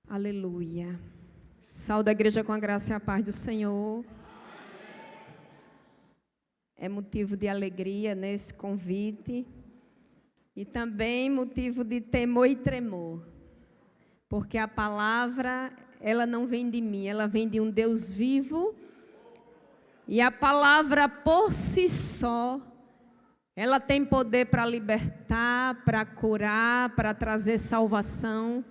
Aleluia. Saúde a igreja com a graça e a paz do Senhor. É motivo de alegria nesse convite e também motivo de temor e tremor, porque a palavra, ela não vem de mim, ela vem de um Deus vivo, e a palavra por si só, ela tem poder para libertar, para curar, para trazer salvação.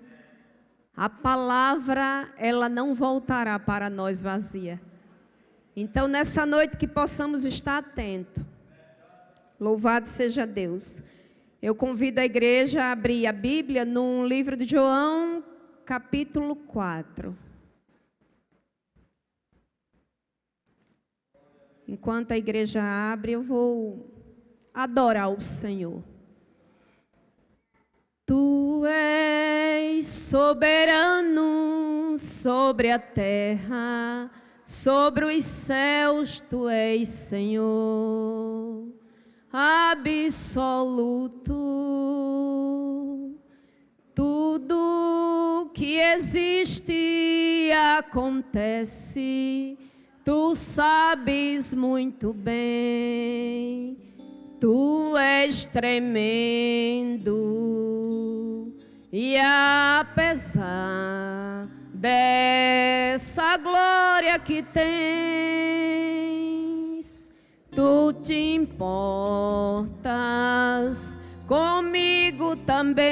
A palavra, ela não voltará para nós vazia. Então, nessa noite que possamos estar atentos. Louvado seja Deus. Eu convido a igreja a abrir a Bíblia no livro de João, capítulo 4. Enquanto a igreja abre, eu vou adorar o Senhor. Tu és soberano sobre a terra, sobre os céus, tu és Senhor, absoluto. Tudo que existe acontece, tu sabes muito bem. Tu és tremendo, e apesar dessa glória que tens, tu te importas comigo também.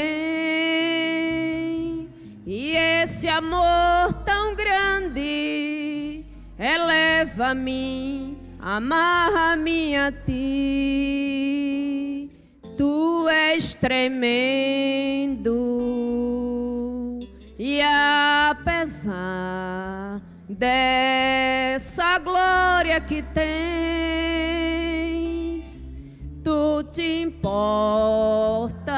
E esse amor tão grande eleva-me, amarra-me a ti. Tu és tremendo, e apesar dessa glória que tens, tu te importas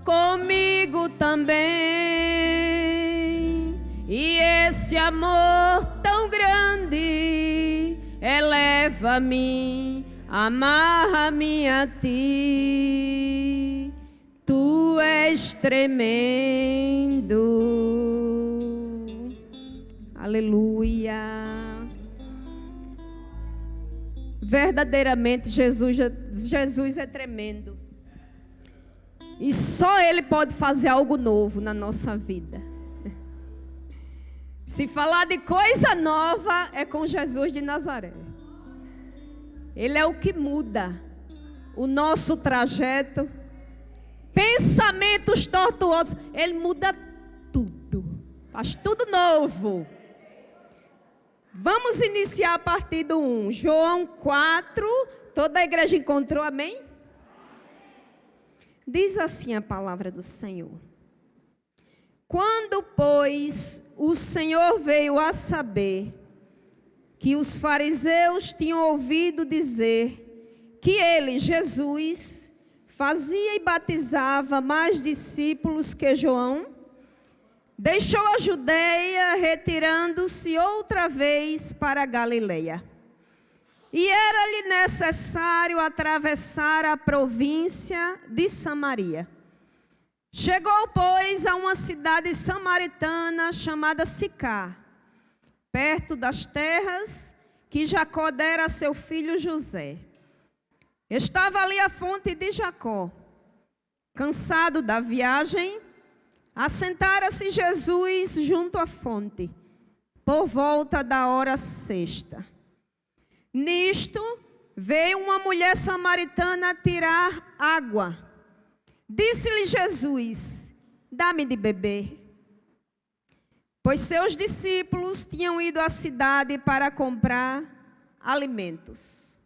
comigo também. E esse amor tão grande eleva-me, amarra-me a ti. Tu és tremendo. Aleluia. Verdadeiramente Jesus é tremendo. E só Ele pode fazer algo novo na nossa vida. Se falar de coisa nova, é com Jesus de Nazaré. Ele é o que muda o nosso trajeto. Pensamentos tortuosos, Ele muda tudo. Faz tudo novo. Vamos iniciar a partir do 1. João 4. Toda a igreja encontrou, amém? Diz assim a palavra do Senhor. Quando, pois, o Senhor veio a saber que os fariseus tinham ouvido dizer que ele, Jesus, fazia e batizava mais discípulos que João, deixou a Judeia, retirando-se outra vez para a Galileia. E era-lhe necessário atravessar a província de Samaria. Chegou, pois, a uma cidade samaritana chamada Sicar, perto das terras que Jacó dera a seu filho José. Estava ali a fonte de Jacó. Cansado da viagem, assentara-se Jesus junto à fonte, por volta da hora sexta. Nisto, veio uma mulher samaritana tirar água. Disse-lhe Jesus: dá-me de beber. Pois seus discípulos tinham ido à cidade para comprar alimentos.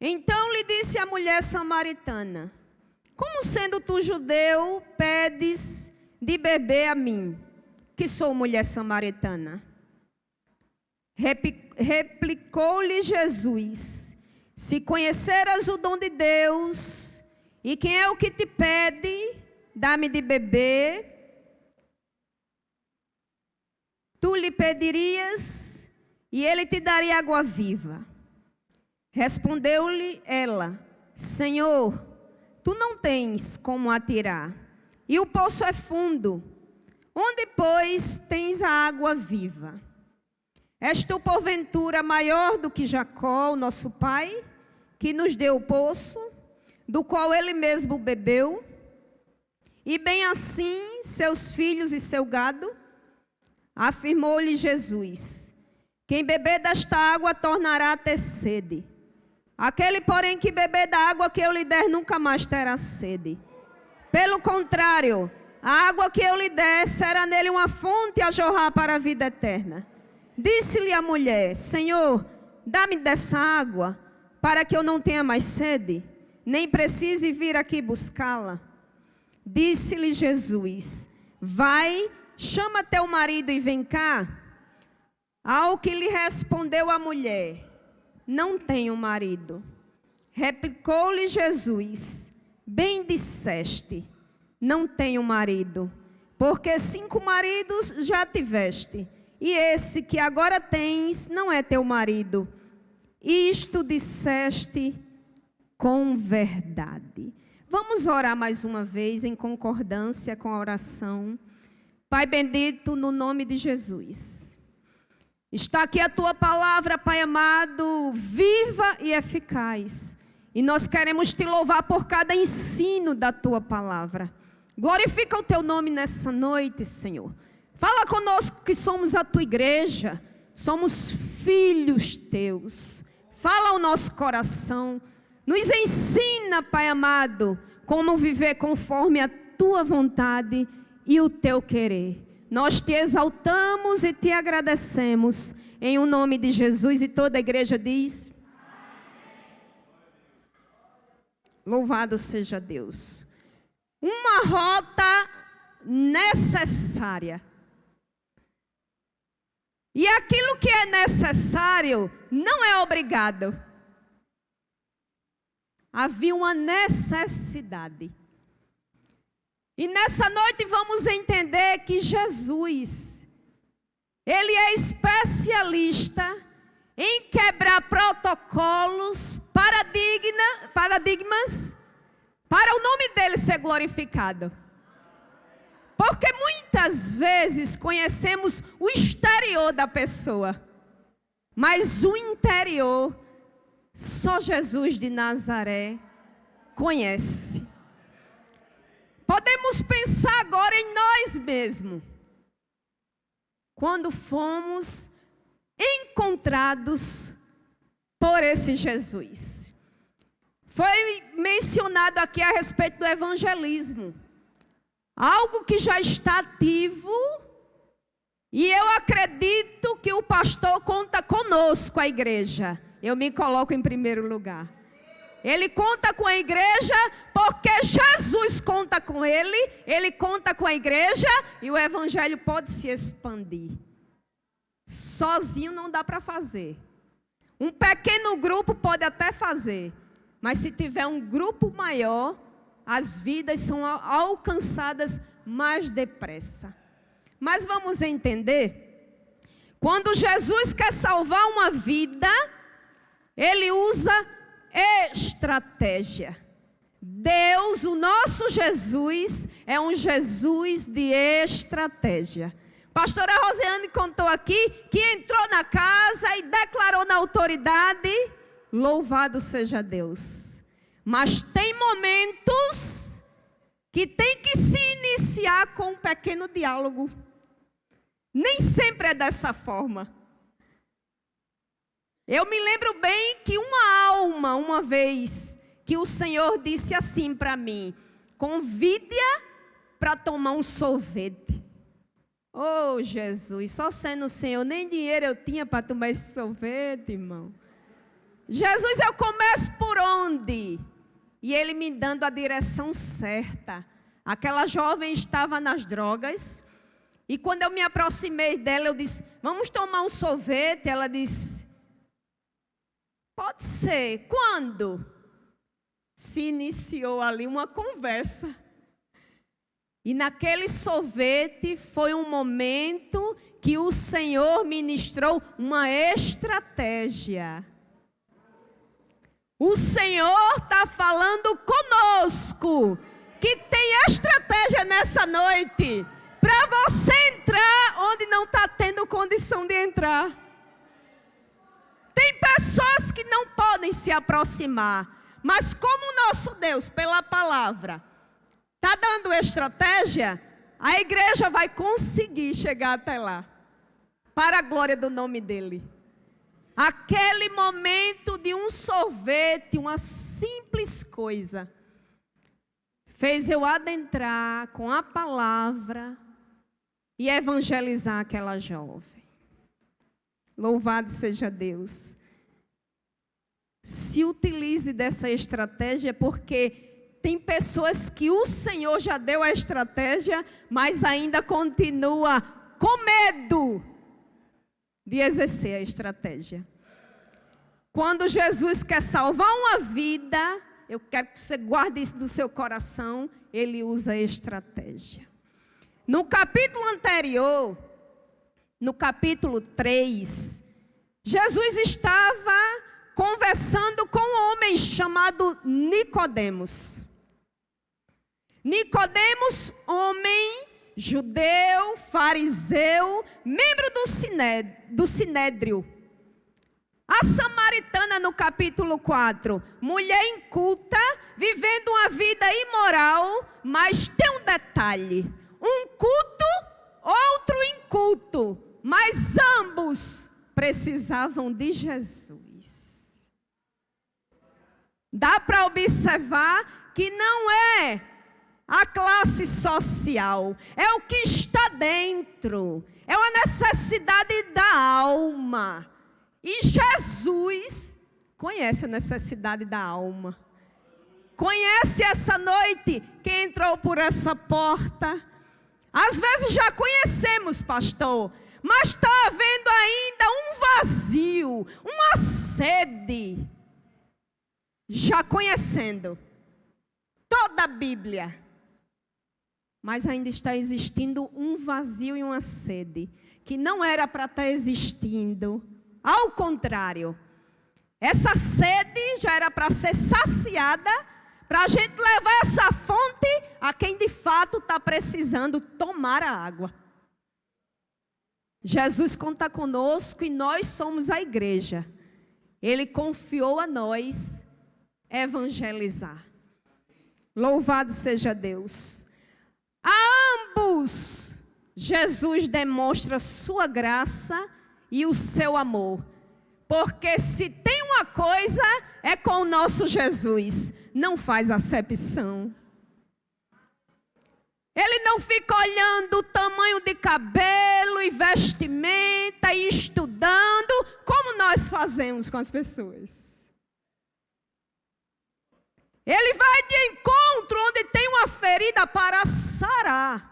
Então lhe disse a mulher samaritana: como sendo tu judeu, pedes de beber a mim, que sou mulher samaritana? Replicou-lhe Jesus: se conheceras o dom de Deus, e quem é o que te pede, dá-me de beber, tu lhe pedirias, e ele te daria água viva. Respondeu-lhe ela: Senhor, tu não tens como atirar, e o poço é fundo. Onde, pois, tens a água viva? És tu, porventura, maior do que Jacó, o nosso pai, que nos deu o poço, do qual ele mesmo bebeu, e bem assim seus filhos e seu gado? Afirmou-lhe Jesus: quem beber desta água tornará a ter sede. Aquele, porém, que beber da água que eu lhe der, nunca mais terá sede. Pelo contrário, a água que eu lhe der será nele uma fonte a jorrar para a vida eterna. Disse-lhe a mulher: Senhor, dá-me dessa água, para que eu não tenha mais sede, nem precise vir aqui buscá-la. Disse-lhe Jesus: vai, chama teu marido e vem cá. Ao que lhe respondeu a mulher: não tenho marido. Replicou-lhe Jesus: bem disseste, não tenho marido, porque 5 maridos já tiveste, e esse que agora tens não é teu marido. Isto disseste com verdade. Vamos orar mais uma vez em concordância com a oração. Pai bendito, no nome de Jesus, está aqui a tua palavra, Pai amado, viva e eficaz. E nós queremos te louvar por cada ensino da tua palavra. Glorifica o teu nome nessa noite, Senhor. Fala conosco que somos a tua igreja, somos filhos teus. Fala ao nosso coração. Nos ensina, Pai amado, como viver conforme a tua vontade e o teu querer. Nós te exaltamos e te agradecemos em o nome de Jesus, e toda a igreja diz: louvado seja Deus. Uma rota necessária. E aquilo que é necessário não é obrigado. Havia uma necessidade. E nessa noite vamos entender que Jesus, Ele é especialista em quebrar protocolos, paradigmas, para o nome dEle ser glorificado. Porque muitas vezes conhecemos o exterior da pessoa, mas o interior, só Jesus de Nazaré conhece. Podemos pensar agora em nós mesmos. Quando fomos encontrados por esse Jesus. Foi mencionado aqui a respeito do evangelismo. Algo que já está ativo. E eu acredito que o pastor conta conosco, a igreja. Eu me coloco em primeiro lugar. Ele conta com a igreja porque Jesus conta com ele. Ele conta com a igreja e o evangelho pode se expandir. Sozinho não dá para fazer. Um pequeno grupo pode até fazer. Mas se tiver um grupo maior, as vidas são alcançadas mais depressa. Mas vamos entender. Quando Jesus quer salvar uma vida, Ele usa estratégia. Deus, o nosso Jesus, é um Jesus de estratégia. Pastora Rosiane contou aqui que entrou na casa e declarou na autoridade: louvado seja Deus. Mas tem momentos que tem que se iniciar com um pequeno diálogo. Nem sempre é dessa forma. Eu me lembro bem que uma vez, que o Senhor disse assim para mim: convide-a para tomar um sorvete. Oh, Jesus, só sendo o Senhor, nem dinheiro eu tinha para tomar esse sorvete, irmão. Jesus, eu começo por onde? E Ele me dando a direção certa. Aquela jovem estava nas drogas. E quando eu me aproximei dela, eu disse: vamos tomar um sorvete? Ela disse: pode ser. Quando? Se iniciou ali uma conversa. E naquele sorvete foi um momento que o Senhor ministrou uma estratégia. O Senhor está falando conosco que tem estratégia nessa noite para você entrar onde não está tendo condição de entrar. Tem pessoas que não podem se aproximar. Mas como o nosso Deus, pela palavra, está dando estratégia, a igreja vai conseguir chegar até lá. Para a glória do nome dele. Aquele momento de um sorvete, uma simples coisa, fez eu adentrar com a palavra e evangelizar aquela jovem. Louvado seja Deus. Se utilize dessa estratégia, porque tem pessoas que o Senhor já deu a estratégia, mas ainda continua com medo de exercer a estratégia. Quando Jesus quer salvar uma vida, eu quero que você guarde isso do seu coração, ele usa a estratégia. No capítulo anterior, no capítulo 3, Jesus estava conversando com um homem chamado Nicodemos. Nicodemos, homem judeu, fariseu, membro do Sinédrio. A samaritana no capítulo 4, mulher inculta, vivendo uma vida imoral, mas tem um detalhe, um culto, outro inculto, mas ambos precisavam de Jesus. Dá para observar que não é a classe social, é o que está dentro, é uma necessidade da alma. E Jesus conhece a necessidade da alma. Conhece essa noite quem entrou por essa porta. Às vezes já conhecemos, pastor, mas está havendo ainda um vazio, uma sede. Já conhecendo toda a Bíblia, mas ainda está existindo um vazio e uma sede que não era para estar existindo. Ao contrário, essa sede já era para ser saciada, para a gente levar essa fonte a quem de fato está precisando tomar a água. Jesus conta conosco e nós somos a igreja. Ele confiou a nós evangelizar. Louvado seja Deus. A ambos, Jesus demonstra sua graça e o seu amor. Porque se tem uma coisa, é com o nosso Jesus. Não faz acepção. Ele não fica olhando o tamanho de cabelo e vestimenta e estudando, como nós fazemos com as pessoas. Ele vai de encontro onde tem uma ferida para sarar.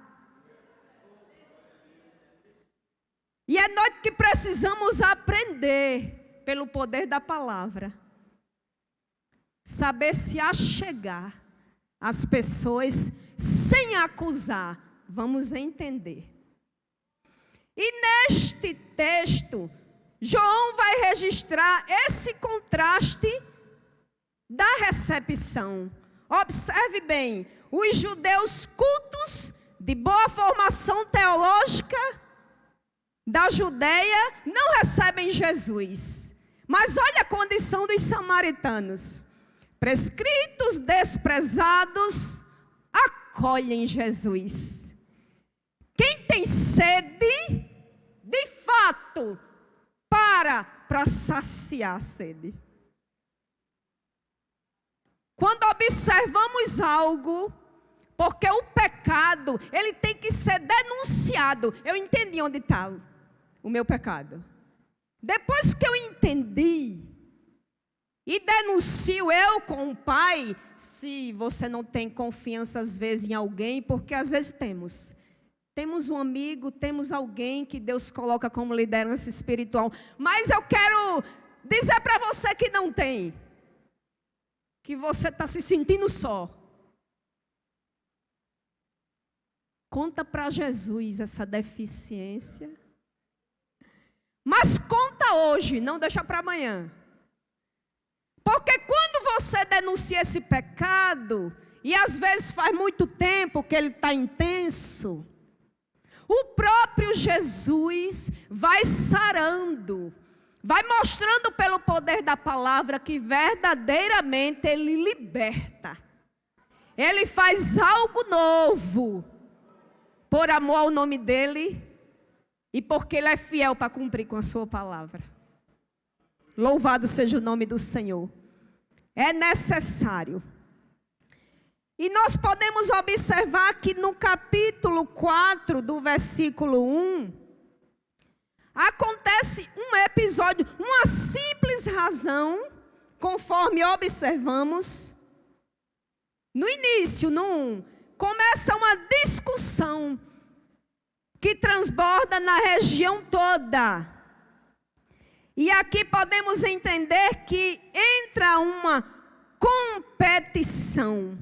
E é nós que precisamos aprender pelo poder da palavra. Saber se achegar às pessoas sem acusar. Vamos entender. E neste texto, João vai registrar esse contraste da recepção. Observe bem, os judeus cultos, de boa formação teológica, da Judeia, não recebem Jesus. Mas olha a condição dos samaritanos. Prescritos, desprezados, acolhem Jesus. Quem tem sede, de fato, para saciar a sede. Quando observamos algo, porque o pecado, ele tem que ser denunciado. Eu entendi onde está o meu pecado. Depois que eu entendi e denuncio eu com o Pai, se você não tem confiança às vezes em alguém, porque às vezes temos um amigo, temos alguém que Deus coloca como liderança espiritual, mas eu quero dizer para você que não tem, que você está se sentindo só. Conta para Jesus essa deficiência. Mas conta hoje, não deixa para amanhã. Porque quando você denuncia esse pecado, e às vezes faz muito tempo que ele está intenso, O próprio Jesus vai sarando, vai mostrando pelo poder da palavra que verdadeiramente Ele liberta. Ele faz algo novo, por amor ao nome dEle e porque Ele é fiel para cumprir com a sua palavra. Louvado seja o nome do Senhor. É necessário. E nós podemos observar que no capítulo 4, do versículo 1, acontece um episódio, uma simples razão, conforme observamos. No início, no 1, começa uma discussão que transborda na região toda. E aqui podemos entender que entra uma competição.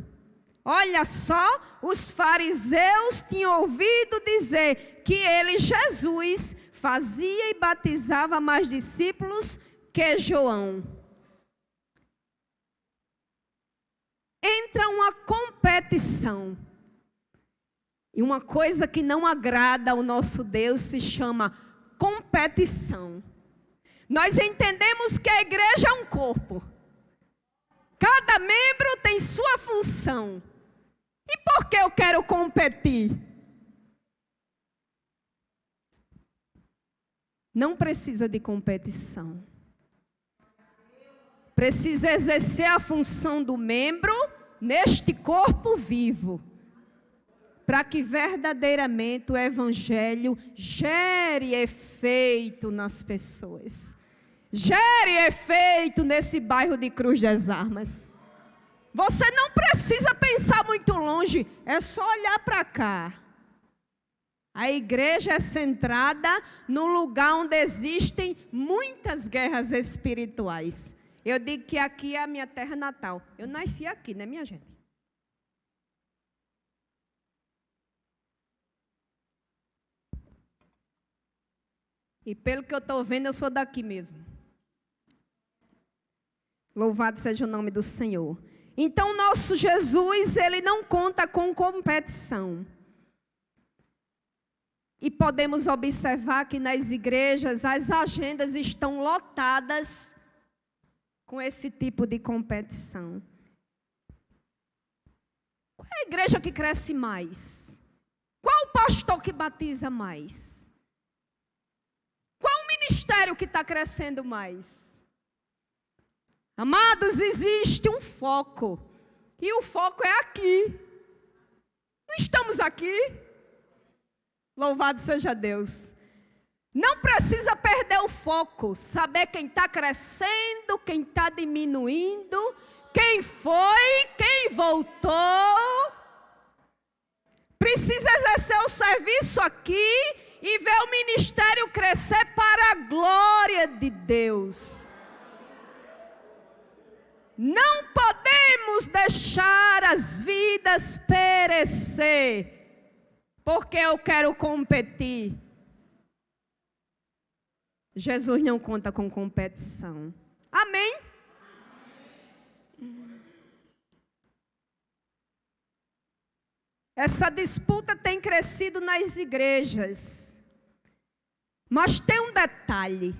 Olha só, os fariseus tinham ouvido dizer que ele, Jesus, fazia e batizava mais discípulos que João. Entra uma competição. E uma coisa que não agrada ao nosso Deus se chama competição. Nós entendemos que a igreja é um corpo. Cada membro tem sua função. E por que eu quero competir? Não precisa de competição. Precisa exercer a função do membro neste corpo vivo, para que verdadeiramente o evangelho gere efeito nas pessoas. Gere efeito nesse bairro de Cruz das Armas. Você não precisa pensar muito longe, é só olhar para cá. A igreja é centrada no lugar onde existem muitas guerras espirituais. Eu digo que aqui é a minha terra natal. Eu nasci aqui, né, minha gente? E pelo que eu estou vendo, eu sou daqui mesmo. Louvado seja o nome do Senhor. Então, nosso Jesus, Ele não conta com competição. E podemos observar que nas igrejas as agendas estão lotadas com esse tipo de competição. Qual é a igreja que cresce mais? Qual o pastor que batiza mais? Qual o ministério que está crescendo mais? Amados, existe um foco. E o foco é aqui. Não estamos aqui? Louvado seja Deus. Não precisa perder o foco. Saber quem está crescendo, quem está diminuindo, quem foi, quem voltou. Precisa exercer o serviço aqui e ver o ministério crescer para a glória de Deus. Não podemos deixar as vidas perecer, porque eu quero competir. Jesus não conta com competição. Amém? Essa disputa tem crescido nas igrejas. Mas tem um detalhe.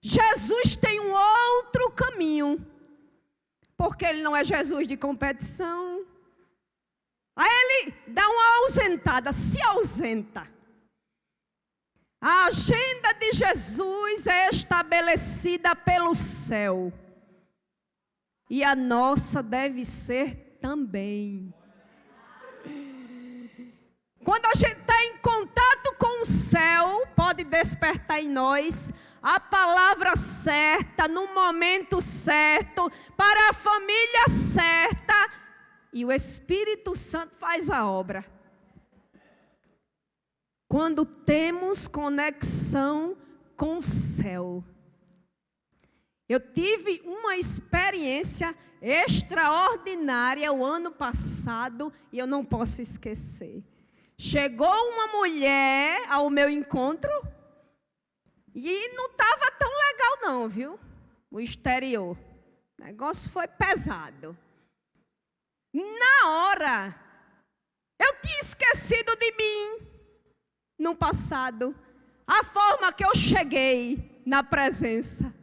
Jesus tem um outro caminho. Porque Ele não é Jesus de competição. Aí Ele dá uma ausentada, se ausenta. A agenda de Jesus é estabelecida pelo céu. E a nossa deve ser também. Quando a gente está em contato com o céu, pode despertar em nós a palavra certa, no momento certo, para a família certa, e o Espírito Santo faz a obra. Quando temos conexão com o céu. Eu tive uma experiência extraordinária o ano passado e eu não posso esquecer. Chegou uma mulher ao meu encontro e não estava tão legal não, viu? O exterior. O negócio foi pesado. Na hora, eu tinha esquecido de mim. no passado, a forma que eu cheguei na presença.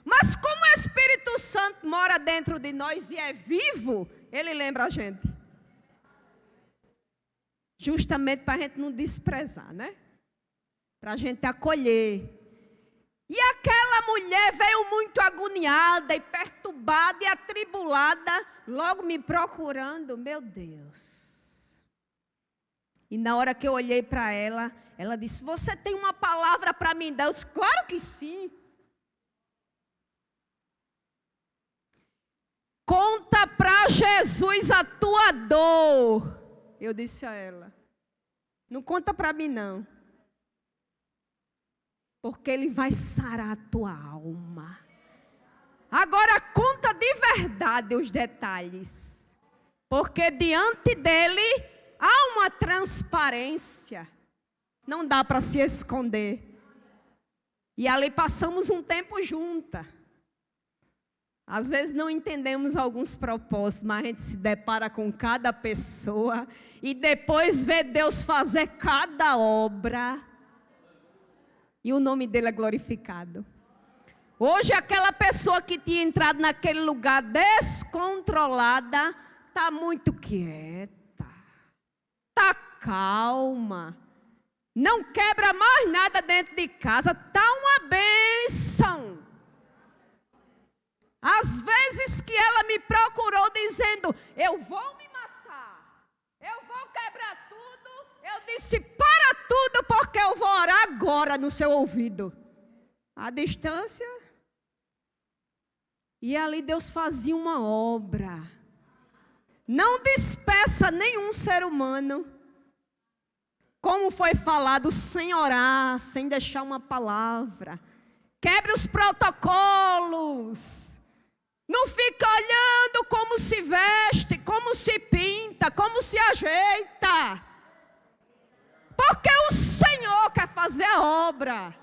Mas como o Espírito Santo mora dentro de nós e é vivo, ele lembra a gente. Justamente para a gente não desprezar, né? Para a gente acolher. E aquela mulher veio muito agoniada e perturbada e atribulada, logo me procurando, meu Deus. E na hora que eu olhei para ela, ela disse, você tem uma palavra para mim dar? Eu disse, claro que sim. Conta para Jesus a tua dor. Eu disse a ela, não conta para mim não. Porque Ele vai sarar a tua alma. Agora conta de verdade os detalhes. Porque diante dEle há uma transparência. Não dá para se esconder. E ali passamos um tempo juntas. Às vezes não entendemos alguns propósitos, mas a gente se depara com cada pessoa. E depois vê Deus fazer cada obra. E o nome dele é glorificado. Hoje aquela pessoa que tinha entrado naquele lugar descontrolada, está muito quieta, está calma, não quebra mais nada dentro de casa, está uma bênção. Às vezes que ela me procurou dizendo, eu vou me matar, eu vou quebrar tudo. Eu disse, para tudo, porque eu vou orar agora no seu ouvido. À distância. E ali Deus fazia uma obra. Não despeça nenhum ser humano. Como foi falado, sem orar, sem deixar uma palavra. Quebre os protocolos. Não fica olhando como se veste, como se pinta, como se ajeita. Porque o Senhor quer fazer a obra.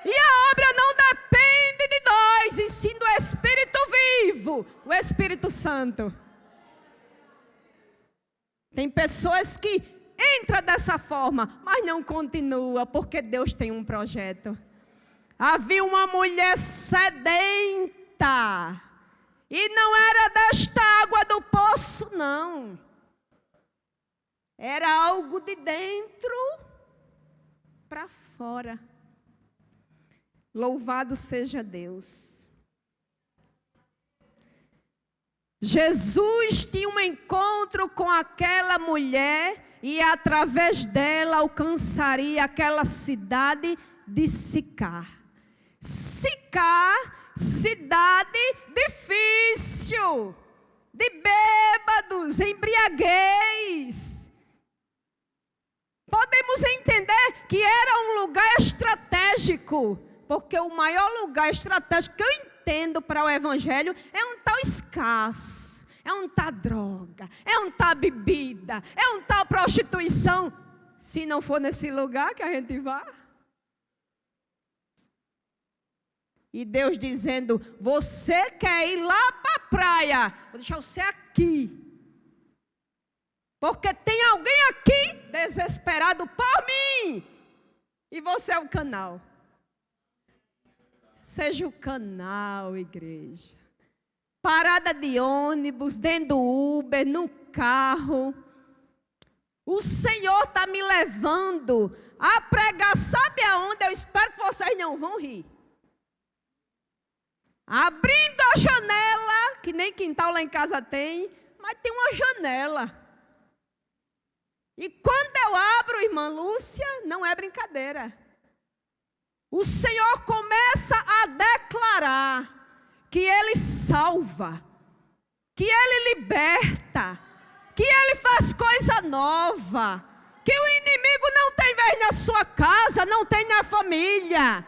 E a obra não depende de nós, e sim do Espírito vivo, o Espírito Santo. Tem pessoas que entram dessa forma, mas não continua, porque Deus tem um projeto. Havia uma mulher sedenta, e não era desta água do poço, não. Era algo de dentro para fora. Louvado seja Deus. Jesus tinha um encontro com aquela mulher e através dela alcançaria aquela cidade de Sicar. Sicar, cidade difícil, de bêbados, embriaguez. Podemos entender que era um lugar estratégico, porque o maior lugar estratégico que eu entendo para o Evangelho é um tal escasso, é um tal droga, é um tal bebida, é um tal prostituição. Se não for nesse lugar que a gente vai. E Deus dizendo, você quer ir lá para a praia, vou deixar você aqui. Porque tem alguém aqui desesperado por mim. E você é o canal. Seja o canal, igreja. Parada de ônibus, dentro do Uber, no carro. O Senhor está me levando a pregar, sabe aonde? Eu espero que vocês não vão rir. Abrindo a janela, que nem quintal lá em casa tem, mas tem uma janela. E quando eu abro, irmã Lúcia, não é brincadeira. O Senhor começa a declarar que Ele salva, que Ele liberta, que Ele faz coisa nova, que o inimigo não tem vez na sua casa, não tem na família.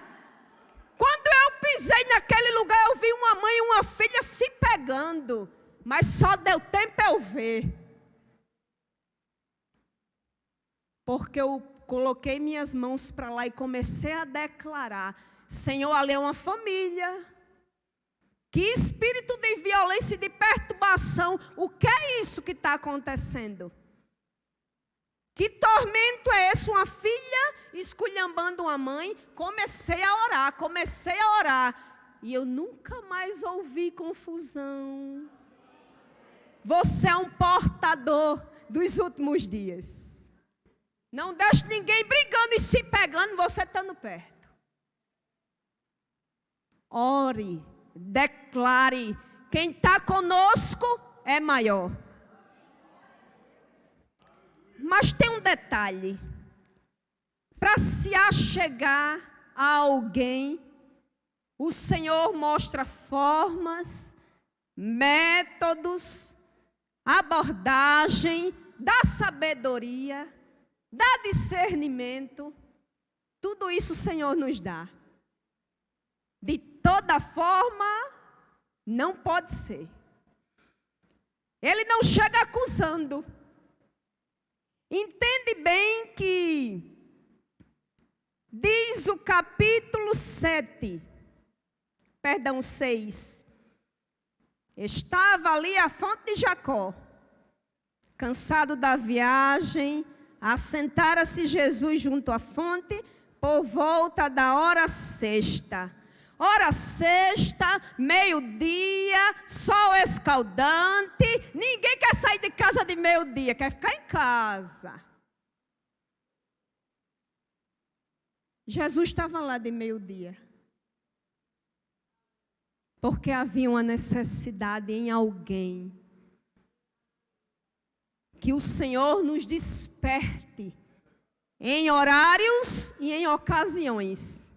Quando eu pisei naquele lugar, eu vi uma mãe e uma filha se pegando, mas só deu tempo eu ver. Porque eu coloquei minhas mãos para lá e comecei a declarar, Senhor, ali é uma família. Que espírito de violência e de perturbação, o que é isso que está acontecendo? Que tormento é esse? Uma filha esculhambando uma mãe. Comecei a orar. E eu nunca mais ouvi confusão. Você é um portador dos últimos dias. Não deixe ninguém brigando e se pegando, você estando perto. Ore, declare. Quem está conosco é maior. Mas tem um detalhe. Para se achegar a alguém, o Senhor mostra formas, métodos, abordagem, dá sabedoria, dá discernimento. Tudo isso o Senhor nos dá. De toda forma, não pode ser. Ele não chega acusando. Entende bem que diz o capítulo 6. Estava ali a fonte de Jacó. Cansado da viagem, assentara-se Jesus junto à fonte por volta da hora sexta. Hora sexta, meio-dia, sol escaldante. Ninguém quer sair de casa de meio-dia, quer ficar em casa. Jesus estava lá de meio-dia. Porque havia uma necessidade em alguém. Que o Senhor nos desperte em horários e em ocasiões.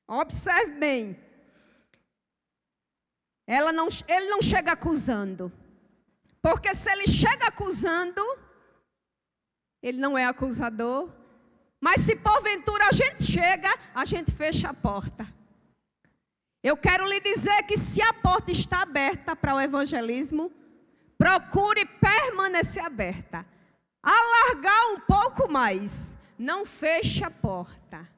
Observe bem. Ele não chega acusando. Porque se ele chega acusando, ele não é acusador. Mas se porventura a gente chega, a gente fecha a porta. Eu quero lhe dizer que se a porta está aberta para o evangelismo, procure permanecer aberta. Alargar um pouco mais. Não feche a porta.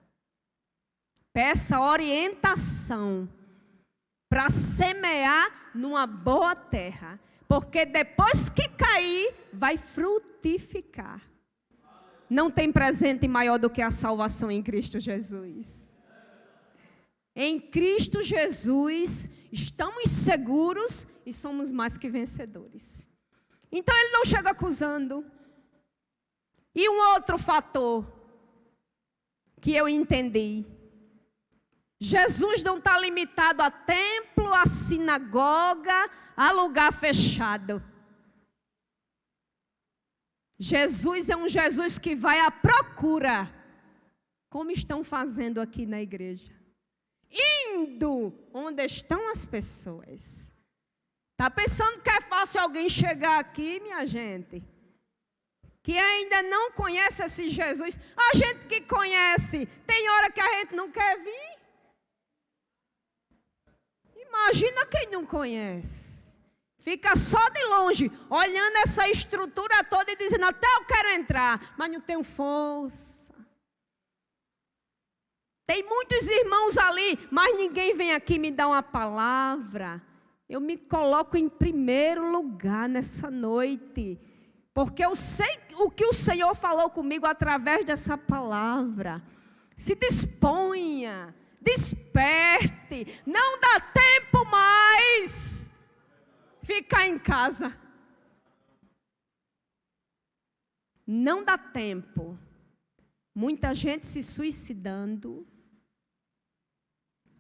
Peça orientação para semear numa boa terra. Porque depois que cair, vai frutificar. Não tem presente maior do que a salvação em Cristo Jesus. Em Cristo Jesus, estamos seguros e somos mais que vencedores. Então ele não chega acusando. E um outro fator que eu entendi. Jesus não está limitado a templo, a sinagoga, a lugar fechado. Jesus é um Jesus que vai à procura, como estão fazendo aqui na igreja. Indo onde estão as pessoas. Está pensando que é fácil alguém chegar aqui, minha gente? Que ainda não conhece esse Jesus. A gente que conhece, tem hora que a gente não quer vir. Imagina quem não conhece. Fica só de longe, olhando essa estrutura toda e dizendo, até eu quero entrar, mas não tenho força. Tem muitos irmãos ali, mas ninguém vem aqui me dar uma palavra. Eu me coloco em primeiro lugar nessa noite, porque eu sei o que o Senhor falou comigo através dessa palavra. Se disponha, desperte, não dá tempo mais ficar em casa. Não dá tempo. Muita gente se suicidando.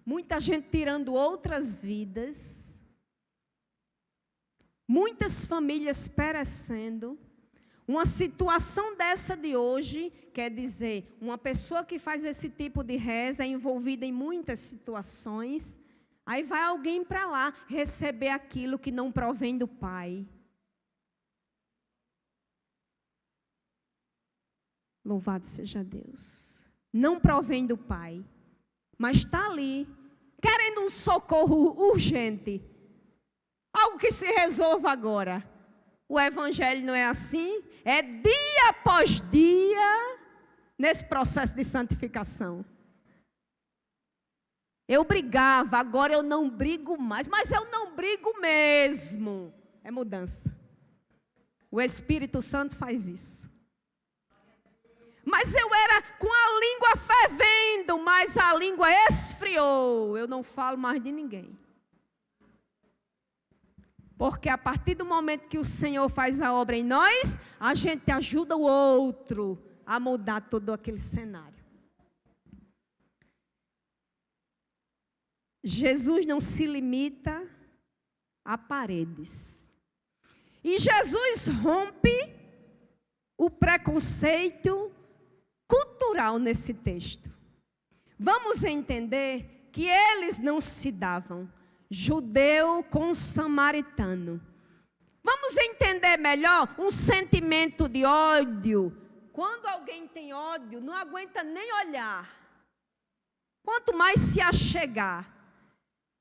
Muita gente tirando outras vidas. Muitas famílias perecendo. Uma situação dessa de hoje, quer dizer, uma pessoa que faz esse tipo de reza é envolvida em muitas situações. Aí vai alguém para lá receber aquilo que não provém do Pai. Louvado seja Deus. Não provém do Pai. Mas está ali, querendo um socorro urgente. Algo que se resolva agora. O evangelho não é assim? É dia após dia nesse processo de santificação. Eu brigava, agora eu não brigo mais. Mas eu não brigo mesmo. É mudança. O Espírito Santo faz isso. Mas eu era com a língua fervendo, mas a língua esfriou. Eu não falo mais de ninguém. Porque a partir do momento que o Senhor faz a obra em nós, a gente ajuda o outro a mudar todo aquele cenário. Jesus não se limita a paredes. E Jesus rompe o preconceito cultural nesse texto. Vamos entender que eles não se davam, judeu com samaritano. Vamos entender melhor um sentimento de ódio. Quando alguém tem ódio, não aguenta nem olhar, quanto mais se achegar.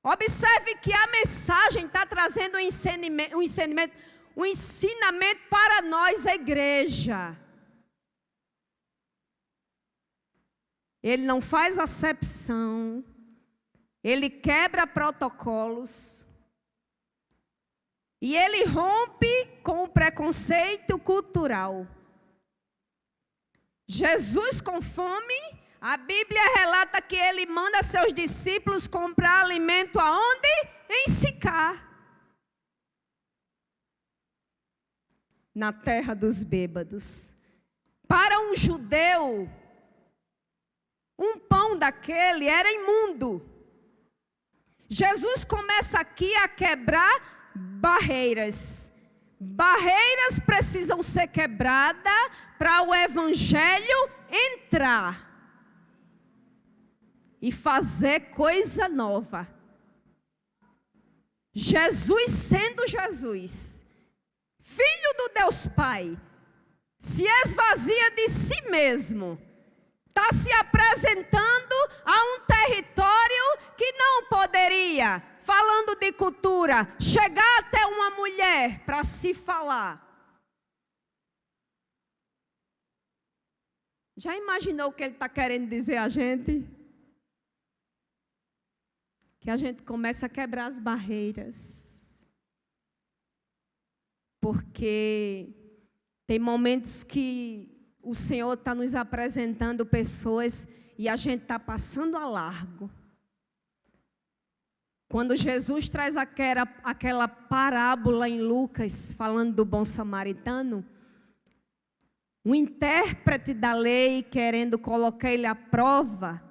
Observe que a mensagem está trazendo um ensinamento para nós, a igreja. Ele não faz acepção, ele quebra protocolos e ele rompe com o preconceito cultural. Jesus com fome, a Bíblia relata que ele manda seus discípulos comprar alimento aonde? Em Sicar, na terra dos bêbados. Para um judeu, um pão daquele era imundo. Jesus começa aqui a quebrar barreiras. Barreiras precisam ser quebradas para o evangelho entrar e fazer coisa nova. Jesus sendo Jesus, Filho do Deus Pai, se esvazia de si mesmo, está se apresentando a um território que não poderia, falando de cultura, chegar até uma mulher para se falar. Já imaginou o que ele está querendo dizer a gente? Que a gente começa a quebrar as barreiras. Porque tem momentos que o Senhor está nos apresentando pessoas e a gente está passando a largo. Quando Jesus traz aquela parábola em Lucas, falando do bom samaritano, o intérprete da lei querendo colocar ele à prova,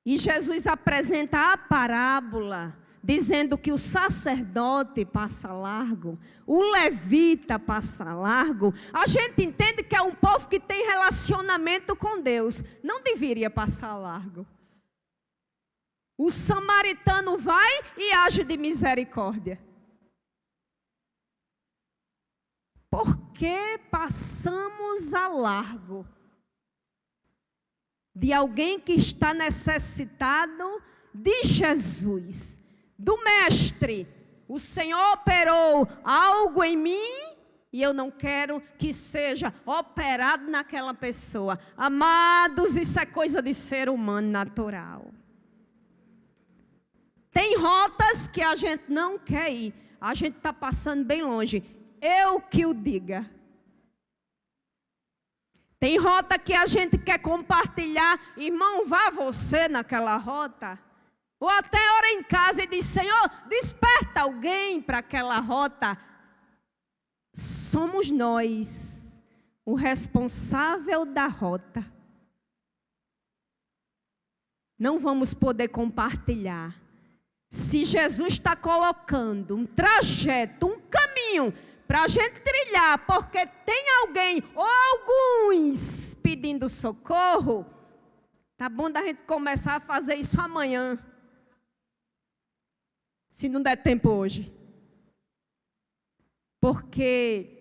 e Jesus apresenta a parábola, dizendo que o sacerdote passa largo, o levita passa largo. A gente entende que é um povo que tem relacionamento com Deus, não deveria passar largo. O samaritano vai e age de misericórdia. Por que passamos a largo de alguém que está necessitado de Jesus, do Mestre? O Senhor operou algo em mim e eu não quero que seja operado naquela pessoa. Amados, isso é coisa de ser humano natural. Tem rotas que a gente não quer ir. A gente está passando bem longe. Eu que o diga. Tem rota que a gente quer compartilhar. Irmão, vá você naquela rota. Ou até ora em casa e diz: Senhor, desperta alguém para aquela rota. Somos nós o responsável da rota. Não vamos poder compartilhar. Se Jesus está colocando um trajeto, um caminho para a gente trilhar, porque tem alguém ou alguns pedindo socorro, tá bom da gente começar a fazer isso amanhã, se não der tempo hoje. Porque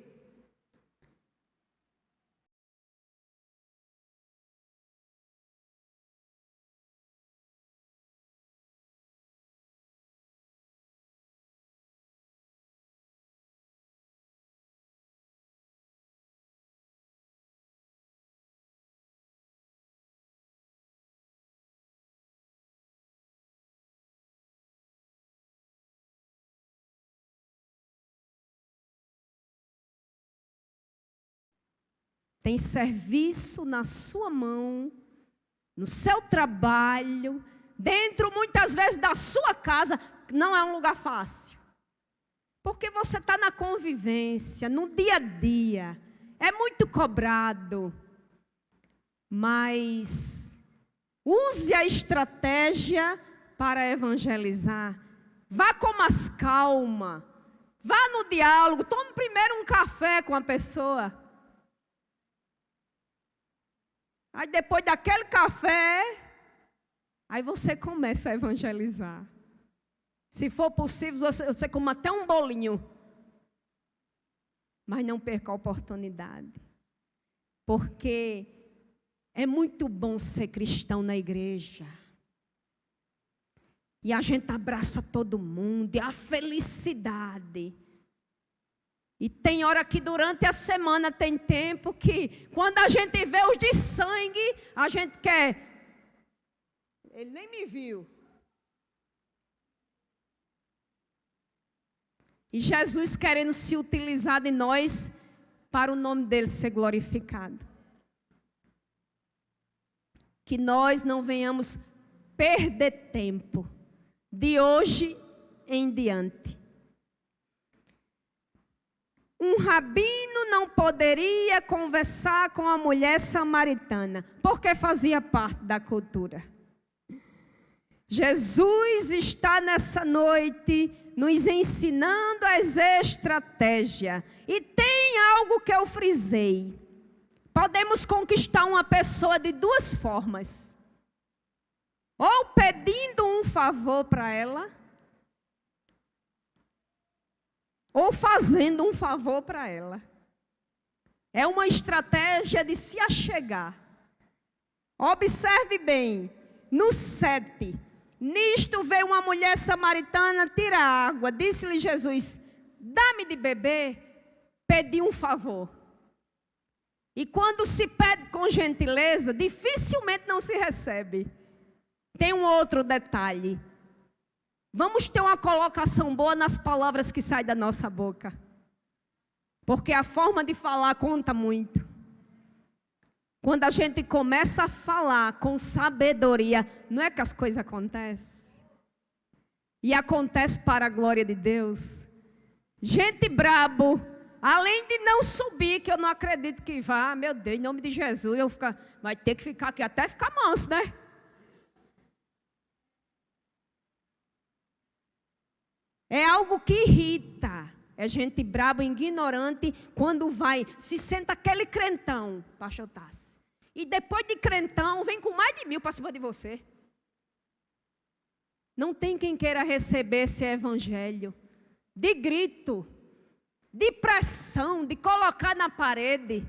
Tem serviço na sua mão, no seu trabalho, dentro muitas vezes da sua casa, não é um lugar fácil. Porque você está na convivência, no dia a dia, é muito cobrado. Mas use a estratégia para evangelizar. Vá com mais calma, vá no diálogo, tome primeiro um café com a pessoa. Aí depois daquele café, aí você começa a evangelizar. Se for possível, você come até um bolinho. Mas não perca a oportunidade. Porque é muito bom ser cristão na igreja. E a gente abraça todo mundo, e a felicidade. E tem hora que durante a semana tem tempo que, quando a gente vê os de sangue, a gente quer. Ele nem me viu. E Jesus querendo se utilizar de nós para o nome dele ser glorificado. Que nós não venhamos perder tempo de hoje em diante. Um rabino não poderia conversar com a mulher samaritana, porque fazia parte da cultura. Jesus está nessa noite nos ensinando as estratégias. E tem algo que eu frisei. Podemos conquistar uma pessoa de duas formas. Ou pedindo um favor para ela, ou fazendo um favor para ela. É uma estratégia de se achegar. Observe bem, no 7. Nisto veio uma mulher samaritana tirar água. Disse-lhe Jesus: dá-me de beber. Pedi um favor. E quando se pede com gentileza, dificilmente não se recebe. Tem um outro detalhe. Vamos ter uma colocação boa nas palavras que saem da nossa boca. Porque a forma de falar conta muito. Quando a gente começa a falar com sabedoria, não é que as coisas acontecem? E acontece para a glória de Deus. Gente brabo, além de não subir, que eu não acredito que vá, meu Deus, em nome de Jesus, vai ter que ficar aqui até ficar manso, né? É algo que irrita. É gente braba, ignorante, quando vai, se senta aquele crentão, pastor Tassi. E depois de crentão, vem com mais de 1000 para cima de você. Não tem quem queira receber esse evangelho. De grito, de pressão, de colocar na parede.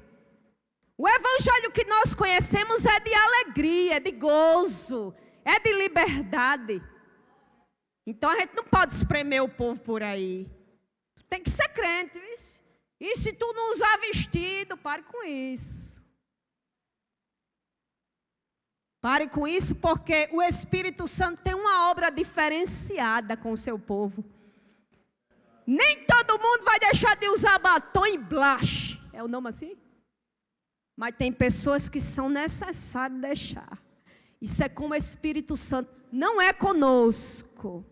O evangelho que nós conhecemos é de alegria, é de gozo, é de liberdade. Então a gente não pode espremer o povo por aí. Tu tem que ser crente, viu? E se tu não usar vestido, pare com isso. Pare com isso, porque o Espírito Santo tem uma obra diferenciada com o seu povo. Nem todo mundo vai deixar de usar batom e blush. É o nome assim? Mas tem pessoas que são necessárias deixar. Isso é com o Espírito Santo. Não é conosco.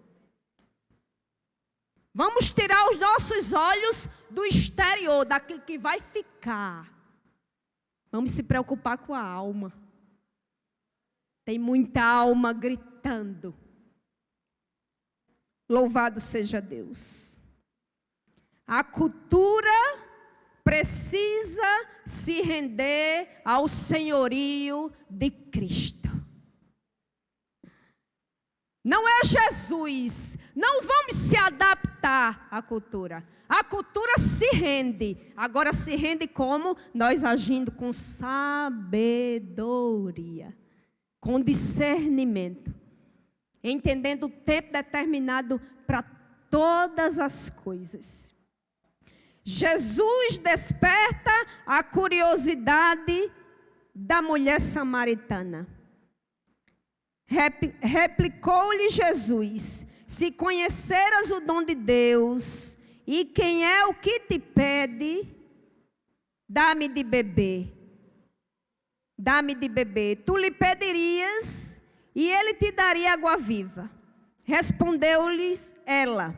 Vamos tirar os nossos olhos do exterior, daquilo que vai ficar. Vamos se preocupar com a alma. Tem muita alma gritando. Louvado seja Deus. A cultura precisa se render ao senhorio de Cristo. Não é Jesus. Não vamos se adaptar à cultura. A cultura se rende. Agora se rende como? Nós agindo com sabedoria, com discernimento, entendendo o tempo determinado para todas as coisas. Jesus desperta a curiosidade da mulher samaritana. Replicou-lhe Jesus: se conheceras o dom de Deus, e quem é o que te pede, dá-me de beber. dá-me de beber. Tu lhe pedirias e ele te daria água viva. Respondeu-lhes ela: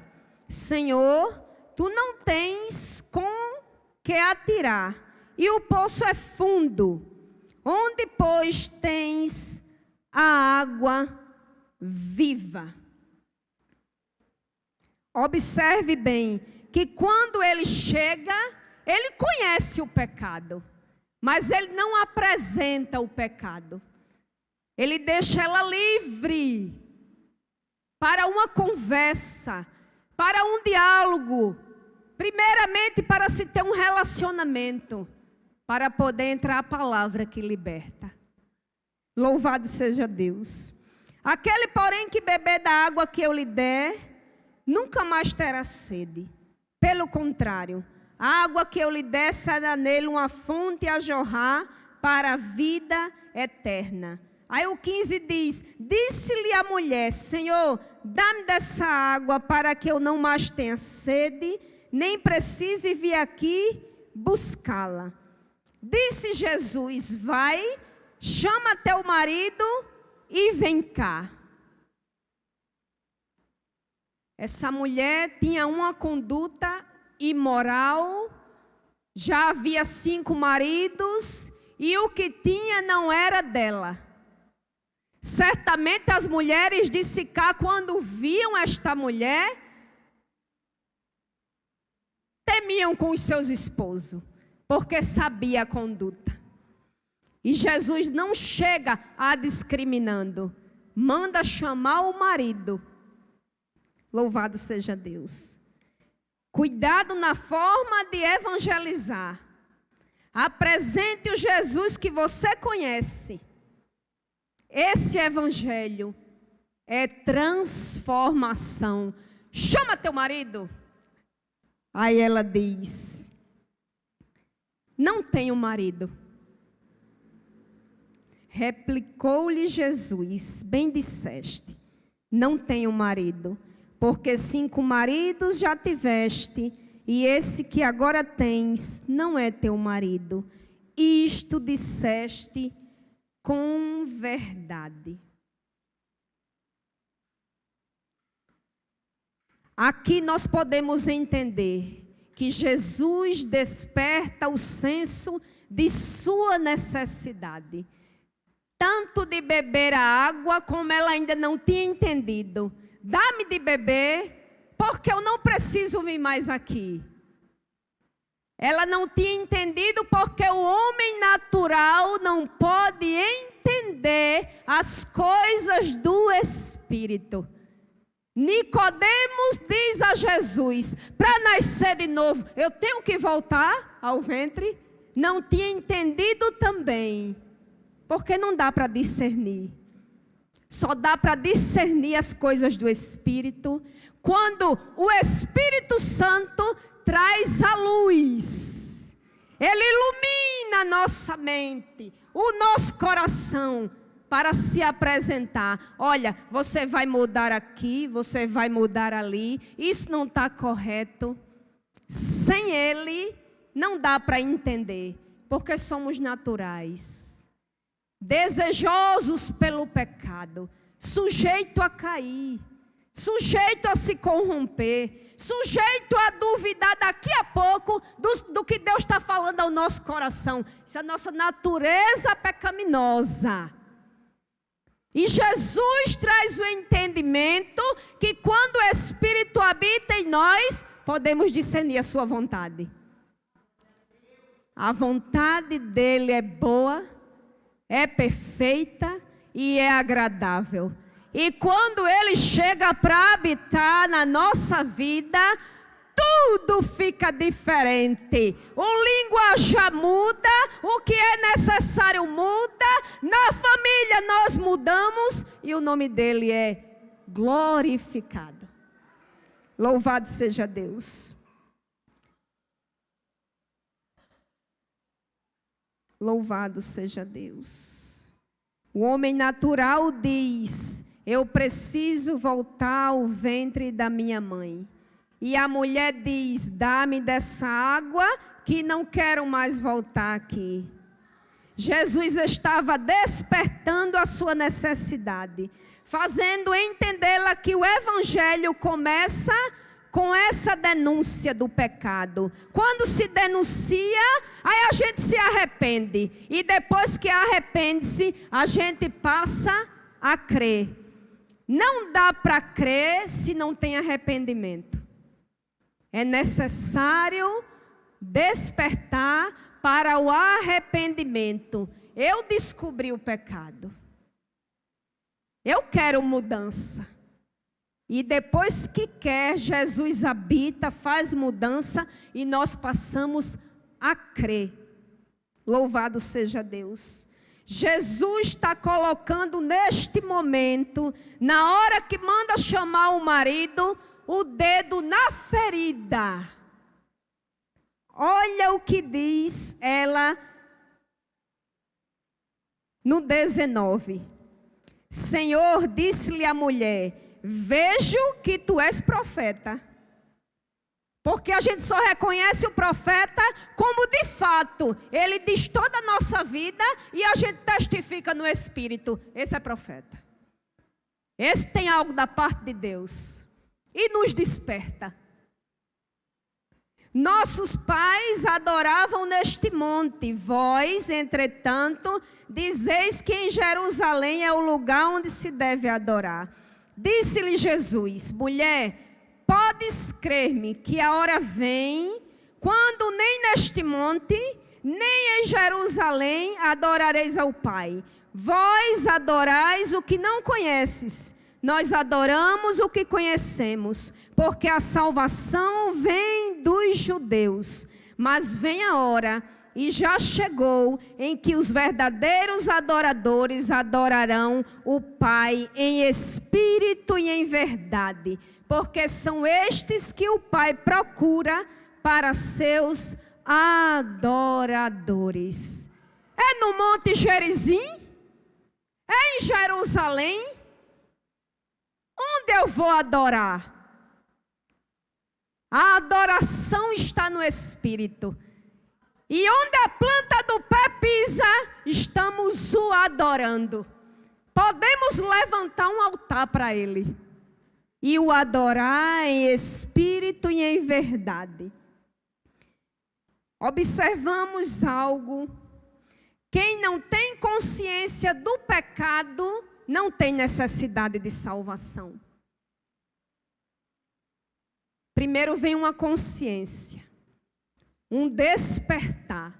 Senhor, tu não tens com que atirar, e o poço é fundo. Onde, pois, tens a água viva? Observe bem que quando ele chega, ele conhece o pecado, mas ele não apresenta o pecado. Ele deixa ela livre para uma conversa, para um diálogo, primeiramente para se ter um relacionamento, para poder entrar a palavra que liberta. Louvado seja Deus. Aquele, porém, que beber da água que eu lhe der, nunca mais terá sede. Pelo contrário, a água que eu lhe der será nele uma fonte a jorrar para a vida eterna. Aí o 15 diz: disse-lhe a mulher: Senhor, dá-me dessa água para que eu não mais tenha sede, nem precise vir aqui buscá-la. Disse Jesus: vai, chama teu marido e vem cá. Essa mulher tinha uma conduta imoral, já havia 5 maridos e o que tinha não era dela. Certamente as mulheres de Sicá, quando viam esta mulher, temiam com os seus esposos, porque sabia a conduta. E Jesus não chega a discriminando, manda chamar o marido. Louvado seja Deus. Cuidado na forma de evangelizar. Apresente o Jesus que você conhece. Esse evangelho é transformação. Chama teu marido. Aí ela diz: não tenho marido. Replicou-lhe Jesus: bem disseste, não tenho marido, porque 5 maridos já tiveste, e esse que agora tens não é teu marido. Isto disseste com verdade. Aqui nós podemos entender que Jesus desperta o senso de sua necessidade, tanto de beber a água, como ela ainda não tinha entendido. Dá-me de beber, porque eu não preciso vir mais aqui. Ela não tinha entendido porque o homem natural não pode entender as coisas do Espírito. Nicodemos diz a Jesus: para nascer de novo, eu tenho que voltar ao ventre? Não tinha entendido também, porque não dá para discernir. Só dá para discernir as coisas do Espírito quando o Espírito Santo traz a luz. Ele ilumina a nossa mente, o nosso coração, para se apresentar. Olha, você vai mudar aqui, você vai mudar ali. Isso não está correto. Sem Ele, não dá para entender, porque somos naturais, desejosos pelo pecado, sujeito a cair, sujeito a se corromper, sujeito a duvidar daqui a pouco do que Deus está falando ao nosso coração. Isso é a nossa natureza pecaminosa. E Jesus traz o entendimento que quando o Espírito habita em nós, podemos discernir a sua vontade. A vontade dele é boa, é perfeita e é agradável. E quando ele chega para habitar na nossa vida, tudo fica diferente. O linguajar muda, o que é necessário muda, na família nós mudamos e o nome dele é glorificado. Louvado seja Deus. Louvado seja Deus. O homem natural diz: eu preciso voltar ao ventre da minha mãe. E a mulher diz: dá-me dessa água que não quero mais voltar aqui. Jesus estava despertando a sua necessidade, fazendo entendê-la que o evangelho começa com essa denúncia do pecado. Quando se denuncia, aí a gente se arrepende. E depois que arrepende-se, a gente passa a crer. Não dá para crer se não tem arrependimento. É necessário despertar para o arrependimento. Eu descobri o pecado. Eu quero mudança. E depois que quer, Jesus habita, faz mudança e nós passamos a crer. Louvado seja Deus. Jesus está colocando neste momento, na hora que manda chamar o marido, o dedo na ferida. Olha o que diz ela no 19. Senhor, disse-lhe a mulher: vejo que tu és profeta. Porque a gente só reconhece o profeta como de fato ele diz toda a nossa vida e a gente testifica no Espírito. Esse é profeta. Esse tem algo da parte de Deus e nos desperta. Nossos pais adoravam neste monte. Vós, entretanto, dizeis que em Jerusalém é o lugar onde se deve adorar. Disse-lhe Jesus: mulher, podes crer-me que a hora vem, quando nem neste monte, nem em Jerusalém adorareis ao Pai. Vós adorais o que não conheces, nós adoramos o que conhecemos, porque a salvação vem dos judeus. Mas vem a hora, e já chegou, em que os verdadeiros adoradores adorarão o Pai em espírito e em verdade, porque são estes que o Pai procura para seus adoradores. É no Monte Gerizim? É em Jerusalém? Onde eu vou adorar? A adoração está no Espírito. E onde a planta do pé pisa, estamos o adorando. Podemos levantar um altar para Ele e o adorar em espírito e em verdade. Observamos algo. Quem não tem consciência do pecado, não tem necessidade de salvação. Primeiro vem uma consciência, um despertar,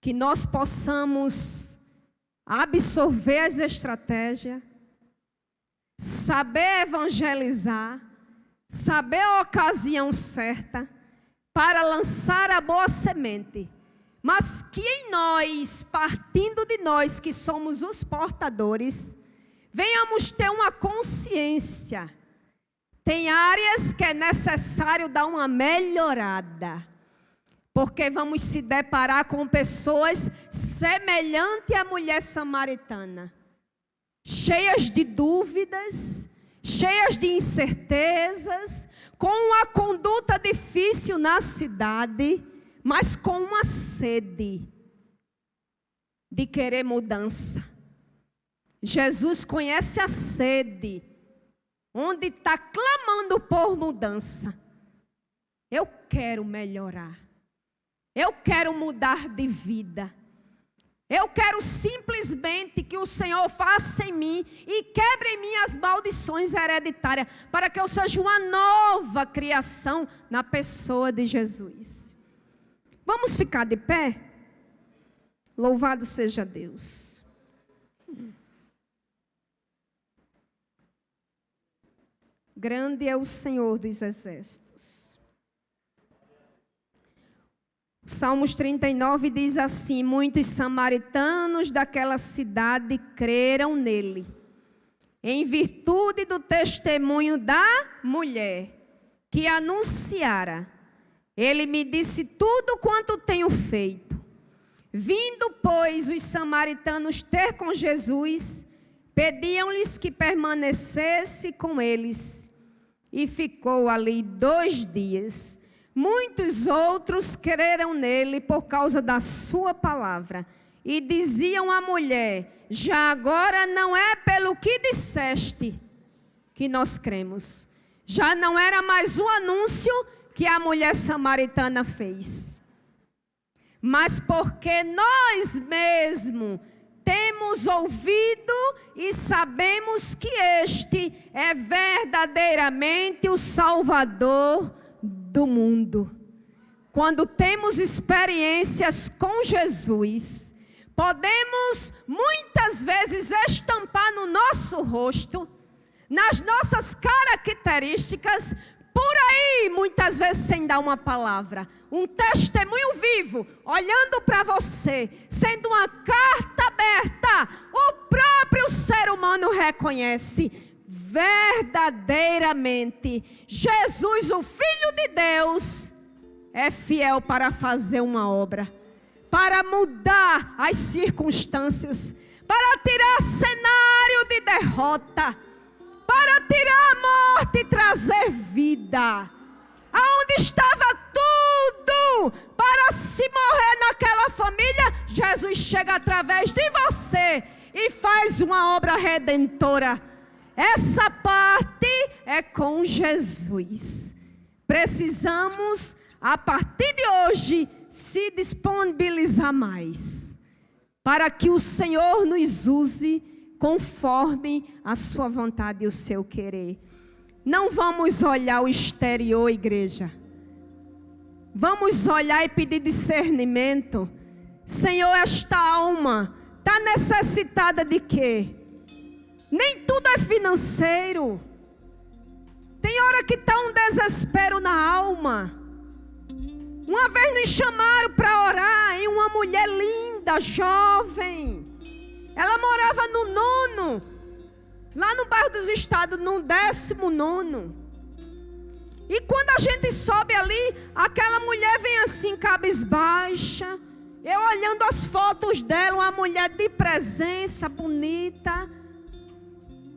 que nós possamos absorver as estratégias, saber evangelizar, saber a ocasião certa para lançar a boa semente, mas que em nós, partindo de nós que somos os portadores, venhamos ter uma consciência. Tem áreas que é necessário dar uma melhorada, porque vamos se deparar com pessoas semelhantes à mulher samaritana, cheias de dúvidas, cheias de incertezas, com uma conduta difícil na cidade, mas com uma sede de querer mudança. Jesus conhece a sede, onde está clamando por mudança. Eu quero melhorar. Eu quero mudar de vida. Eu quero simplesmente que o Senhor faça em mim e quebre em mim as maldições hereditárias, para que eu seja uma nova criação na pessoa de Jesus. Vamos ficar de pé? Louvado seja Deus. Grande é o Senhor dos exércitos. O Salmos 39 diz assim: muitos samaritanos daquela cidade creram nele, em virtude do testemunho da mulher que anunciara. Ele me disse tudo quanto tenho feito. Vindo, pois, os samaritanos ter com Jesus, pediam-lhes que permanecesse com eles. E ficou ali 2 dias. Muitos outros creram nele por causa da sua palavra. E diziam à mulher: já agora não é pelo que disseste que nós cremos. Já não era mais um anúncio que a mulher samaritana fez, mas porque nós mesmos temos ouvido e sabemos que este é verdadeiramente o Salvador do mundo. Quando temos experiências com Jesus, podemos muitas vezes estampar no nosso rosto, nas nossas características, por aí, muitas vezes sem dar uma palavra, um testemunho vivo, olhando para você, sendo uma carta aberta. O próprio ser humano reconhece verdadeiramente: Jesus, o Filho de Deus, é fiel para fazer uma obra, para mudar as circunstâncias, para tirar cenário de derrota, para tirar a morte e trazer vida. Aonde estava tudo para se morrer naquela família, Jesus chega através de você e faz uma obra redentora. Essa parte é com Jesus. Precisamos, a partir de hoje, se disponibilizar mais, para que o Senhor nos use conforme a sua vontade e o seu querer. Não vamos olhar o exterior, igreja. Vamos olhar e pedir discernimento. Senhor, esta alma está necessitada de quê? Nem tudo é financeiro. Tem hora que está um desespero na alma. Uma vez nos chamaram para orar em uma mulher linda, jovem. Ela morava no 9º, lá no bairro dos Estados, no 19º. E quando a gente sobe ali, aquela mulher vem assim, cabisbaixa. Eu olhando as fotos dela, uma mulher de presença, bonita.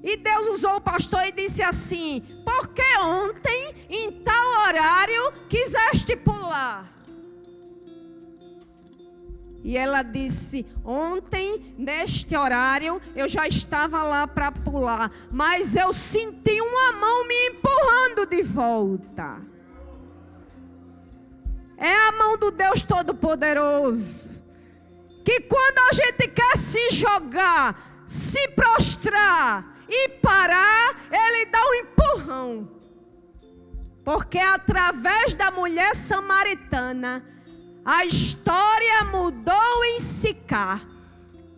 E Deus usou o pastor e disse assim: porque ontem, em tal horário, quiseste pular? E ela disse: ontem, neste horário, eu já estava lá para pular, mas eu senti uma mão me empurrando de volta. É a mão do Deus Todo-Poderoso, que quando a gente quer se jogar, se prostrar e parar, Ele dá um empurrão. Porque através da mulher samaritana, a história mudou em Sicar.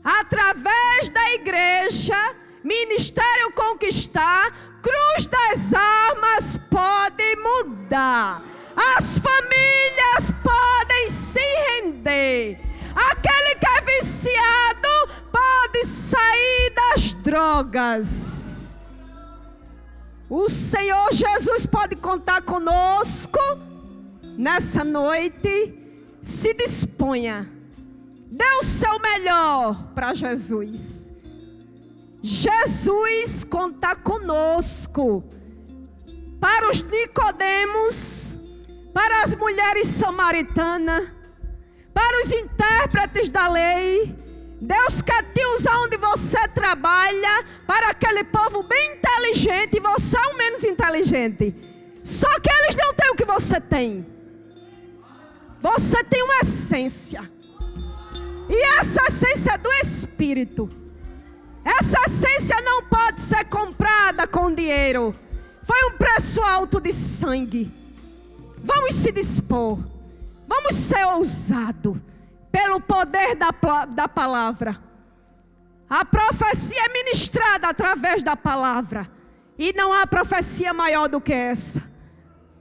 Através da igreja, Ministério Conquistar, Cruz das Almas pode mudar. As famílias podem se render. Aquele que é viciado pode sair das drogas. O Senhor Jesus pode contar conosco nessa noite. Se disponha. Dê o seu melhor para Jesus. Jesus conta conosco. Para os Nicodemos, para as mulheres samaritanas, para os intérpretes da lei. Deus quer te usar onde você trabalha, para aquele povo bem inteligente e você é o menos inteligente. Só que eles não têm o que você tem. Você tem uma essência. E essa essência é do Espírito. Essa essência não pode ser comprada com dinheiro. Foi um preço alto de sangue. Vamos se dispor. Vamos ser ousados pelo poder da palavra. A profecia é ministrada através da palavra. E não há profecia maior do que essa.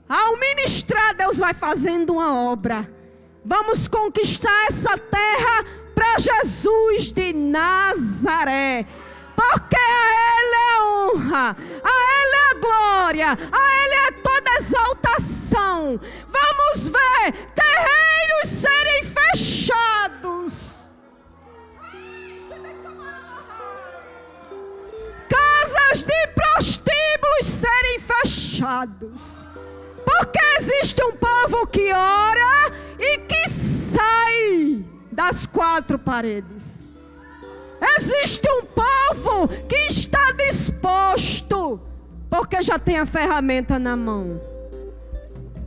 Ao ministrar, Deus vai fazendo uma obra. Vamos conquistar essa terra para Jesus de Nazaré. Porque a Ele é a honra, a Ele é a glória, a Ele é toda exaltação. Vamos ver terreiros serem fechados. Casas de prostíbulos serem fechados. Porque existe um povo que ora e que sai das quatro paredes. Existe um povo que está disposto, porque já tem a ferramenta na mão.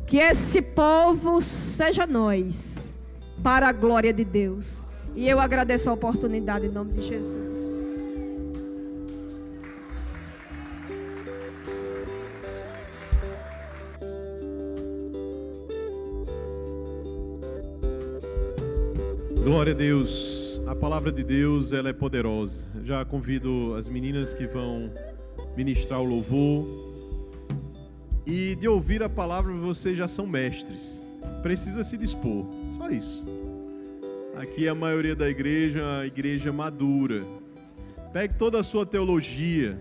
Que esse povo seja nós, para a glória de Deus. E eu agradeço a oportunidade em nome de Jesus. Glória a Deus. A palavra de Deus, ela é poderosa. Já convido as meninas que vão ministrar o louvor. E de ouvir a palavra, vocês já são mestres. Precisa se dispor. Só isso. Aqui a maioria da igreja, a igreja madura. Pegue toda a sua teologia.